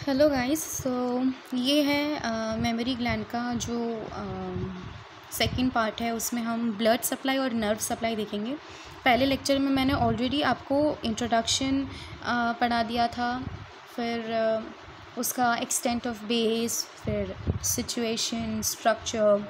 Hello guys. ये है memory gland का जो सेकंड पार्ट है। उसमें हम ब्लड सप्लाई और नर्व सप्लाई देखेंगे। पहले लेक्चर में मैंने ऑलरेडी आपको इंट्रोडक्शन पढ़ा दिया था, फिर उसका एक्सटेंट ऑफ बेस, फिर सिचुएशन, स्ट्रक्चर,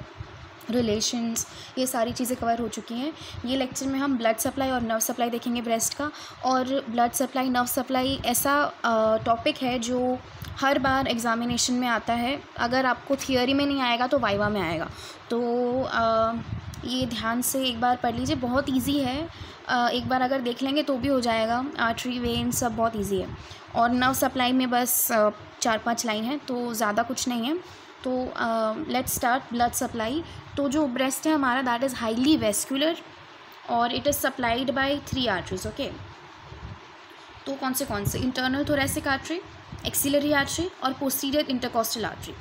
रिलेशंस, ये सारी चीज़ें कवर हो चुकी हैं। ये लेक्चर में हम ब्लड सप्लाई और नर्व सप्लाई देखेंगे ब्रेस्ट का। और ब्लड सप्लाई, नर्व सप्लाई ऐसा टॉपिक है जो हर बार एग्ज़ामिनेशन में आता है। अगर आपको थियोरी में नहीं आएगा तो वाइवा में आएगा। तो ये ध्यान से एक बार पढ़ लीजिए, बहुत इजी है। एक बार अगर देख लेंगे तो भी हो जाएगा। आर्टरी, वेन सब बहुत इजी है। और नर्व सप्लाई में बस 4-5 लाइन है, तो ज़्यादा कुछ नहीं है। तो लेट्स स्टार्ट ब्लड सप्लाई। तो जो ब्रेस्ट है हमारा, दैट इज़ हाईली वेस्कुलर और it is supplied by 3 arteries. Okay, तो कौन से internal thoracic artery, axillary artery और पोस्टीरियर इंटरकॉस्टल आर्टरी।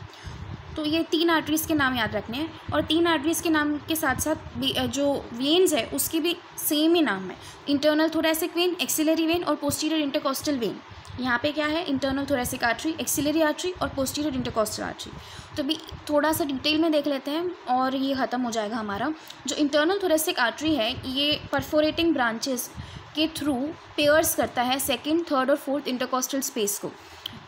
तो ये 3 आर्टरीज़ के नाम याद रखने हैं। और 3 आर्टरीज़ के नाम के साथ साथ जो वेन्स है उसकी भी सेम ही नाम है, internal thoracic when, axillary vein और पोस्टीरियर इंटरकॉस्टल वेन। यहाँ पे क्या है, internal thoracic artery, axillary artery और पोस्टीरियर इंटरकॉस्टल आर्टरी। तो भी थोड़ा सा डिटेल में देख लेते हैं और ये ख़त्म हो जाएगा हमारा। जो इंटरनल थोरेसिक आर्टरी है, ये परफोरेटिंग ब्रांचेस के थ्रू पेयर्स करता है सेकंड, थर्ड और फोर्थ इंटरकॉस्टल स्पेस को।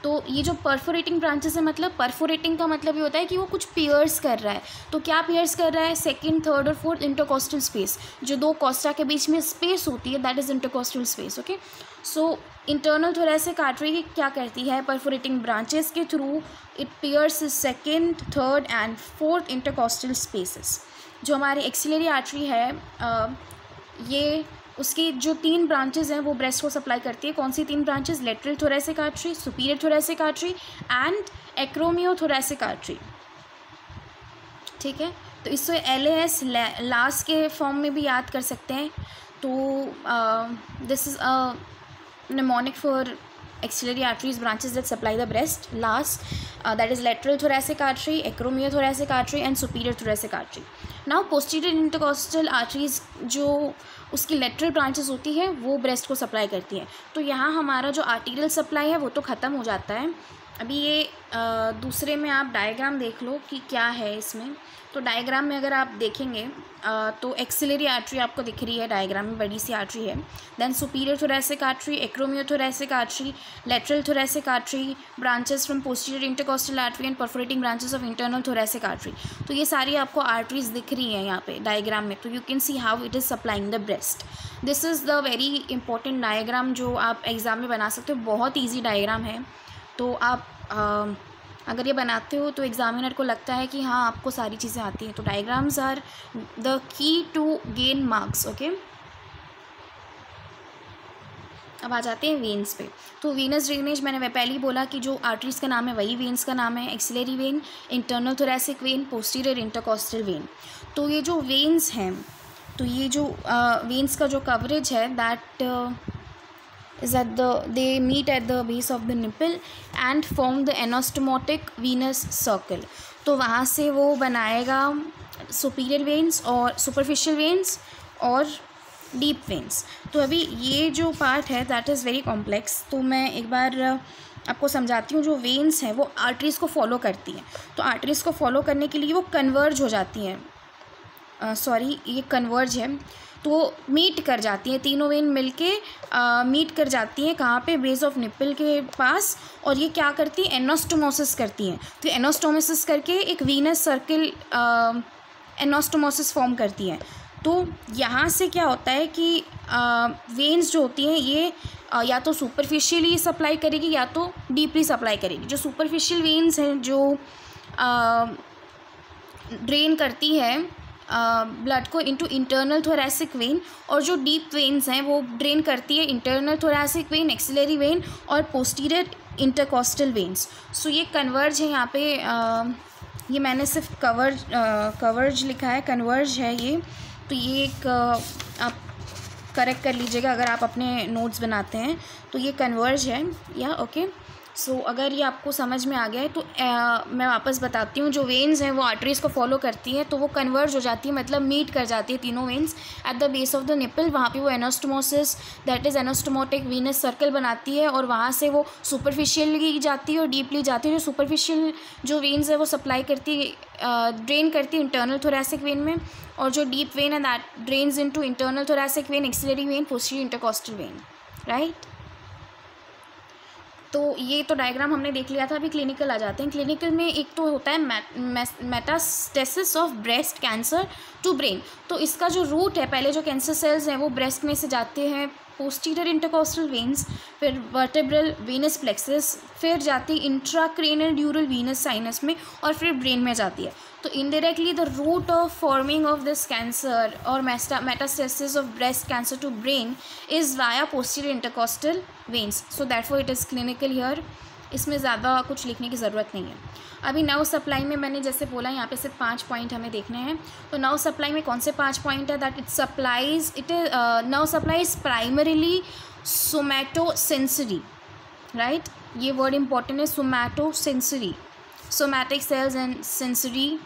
तो ये जो परफोरेटिंग ब्रांचेस है, मतलब परफोरेटिंग का मतलब ये होता है कि वो कुछ पेयर्स कर रहा है। तो क्या पेयर्स कर रहा है? सेकंड, थर्ड और फोर्थ इंटरकॉस्टल स्पेस। जो 2 कॉस्टा के बीच में स्पेस होती है, that is intercostal space. Okay, so internal thoracic artery क्या करती है? परफोरेटिंग ब्रांचेस के through it pairs second, third and fourth intercostal spaces. जो हमारी एक्सिलरी आर्टरी है, ये उसकी जो 3 ब्रांचेस हैं वो ब्रेस्ट को सप्लाई करती है। कौन सी 3 branches? Lateral thoracic artery, superior thoracic artery and acromiothoracic artery. ठीक है, तो इससे LAS लास्ट के फॉर्म में भी याद कर सकते हैं। तो this is a mnemonic for axillary arteries branches that supply the breast. Last, that is lateral thoracic artery, acromiothoracic artery and superior thoracic artery. Now posterior intercostal arteries जो उसकी लेटरल ब्रांचेस होती है वो ब्रेस्ट को supply करती है। तो यहाँ हमारा जो आर्टीरियल सप्लाई है वो तो ख़त्म हो जाता है। अभी ये दूसरे में आप डायग्राम देख लो कि क्या है इसमें। तो डायग्राम में अगर आप देखेंगे तो एक्सिलरी आर्टरी आपको दिख रही है डायग्राम में, बड़ी सी आर्टरी है। Then superior thoracic artery, acromiothoracic artery, lateral thoracic artery, branches from posterior intercostal artery and perforating branches of internal thoracic artery. तो ये सारी आपको आर्टरीज दिख रही हैं यहाँ पे डायग्राम में। तो you can see how it is supplying the breast. This is the very important diagram जो आप एग्जाम में बना सकते हो। बहुत ईजी डायग्राम है। तो आप अगर ये बनाते हो तो एग्जामिनर को लगता है कि हाँ आपको सारी चीज़ें आती हैं। तो diagrams are the key to gain marks. Okay, अब आ जाते हैं वेन्स पे। तो वेनस ड्रेनेज मैंने पहले ही बोला कि जो आर्टरीज़ का नाम है वही वेन्स का नाम है। Axillary vein, internal thoracic when, posterior intercostal when. तो ये जो वेन्स हैं, तो ये जो वेन्स का जो कवरेज है that is that they meet at the base of the nipple and form the anastomotic venous circle. तो वहाँ से वो बनाएगा सुपीरियर वेन्स और सुपरफिशियल वेन्स और डीप वेन्स। तो अभी ये जो पार्ट है दैट इज़ वेरी कॉम्प्लेक्स। तो मैं एक बार आपको समझाती हूँ। जो वेन्स हैं वो आर्टरीज़ को फॉलो करती हैं। तो आर्टरीज़ को फॉलो करने के लिए वो कन्वर्ज हो जाती हैं, ये कन्वर्ज है, तो मीट कर जाती हैं। तीनों वेन मिलके मीट कर जाती हैं कहाँ पे? बेस ऑफ निप्पल के पास। और ये क्या करती हैं? एनास्टोमोसिस करती हैं। तो एनास्टोमोसिस करके एक वीनस सर्किल एनास्टोमोसिस फॉर्म करती हैं। तो यहाँ से क्या होता है कि वेन्स जो होती हैं ये या तो सुपरफिशियली सप्लाई करेगी या तो डीपली सप्लाई करेगी। जो सुपरफिशियल वेन्स हैं जो ड्रेन करती है ब्लड को इनटू इंटरनल थोरेसिक वेन, और जो डीप वेन्स हैं वो ड्रेन करती है internal thoracic when, axillary vein और पोस्टीरियर इंटरकॉस्टल वेन्स। सो ये कन्वर्ज है यहाँ पे। ये मैंने सिर्फ कवर्ज लिखा है, कन्वर्ज है ये। तो ये एक आप करेक्ट कर लीजिएगा अगर आप अपने नोट्स बनाते हैं। तो ये कन्वर्ज है या ओके। सो अगर ये आपको समझ में आ गया है तो मैं वापस बताती हूँ। जो वेन्स हैं वो आर्टरीज़ को फॉलो करती हैं, तो वो कन्वर्ज हो जाती है, मतलब मीट कर जाती है तीनों veins at the base of the nipple. वहाँ पे वो anastomosis, that is anastomotic Venus circle बनाती है, और वहाँ से वो सुपरफिशियली जाती है और डीपली जाती है। जो सुपरफिशियल जो वेन्स है वो सप्लाई करती है, ड्रेन करती है इंटरनल थोरैसिक वेन में, और जो डीप वेन है that drains into internal thoracic when, axillary vein, posterior intercostal when, right. तो ये तो डायग्राम हमने देख लिया था। अभी क्लिनिकल आ जाते हैं। क्लिनिकल में एक तो होता है metastasis of breast cancer to brain. तो इसका जो रूट है, पहले जो कैंसर सेल्स हैं वो ब्रेस्ट में से जाते हैं पोस्टीरियर इंटरकॉस्टल वेन्स, फिर वर्टेब्रल वेनस प्लेक्सस, फिर जाती है इंट्राक्रेनियल ड्यूरल वीनस साइनस में, और फिर ब्रेन में जाती है। तो indirectly the root of forming of this cancer और metastasis of breast cancer to brain is via posterior intercostal veins. So that for it is clinical here. इसमें ज़्यादा कुछ लिखने की ज़रूरत नहीं है। अभी नर्व सप्लाई में मैंने जैसे बोला, यहाँ पे सिर्फ 5 पॉइंट हमें देखने हैं। तो नर्व सप्लाई में कौन से 5 पॉइंट है? That nerve supply is primarily somatosensory, right. ये वर्ड इंपॉर्टेंट है, somatosensory, somatic cells and sensory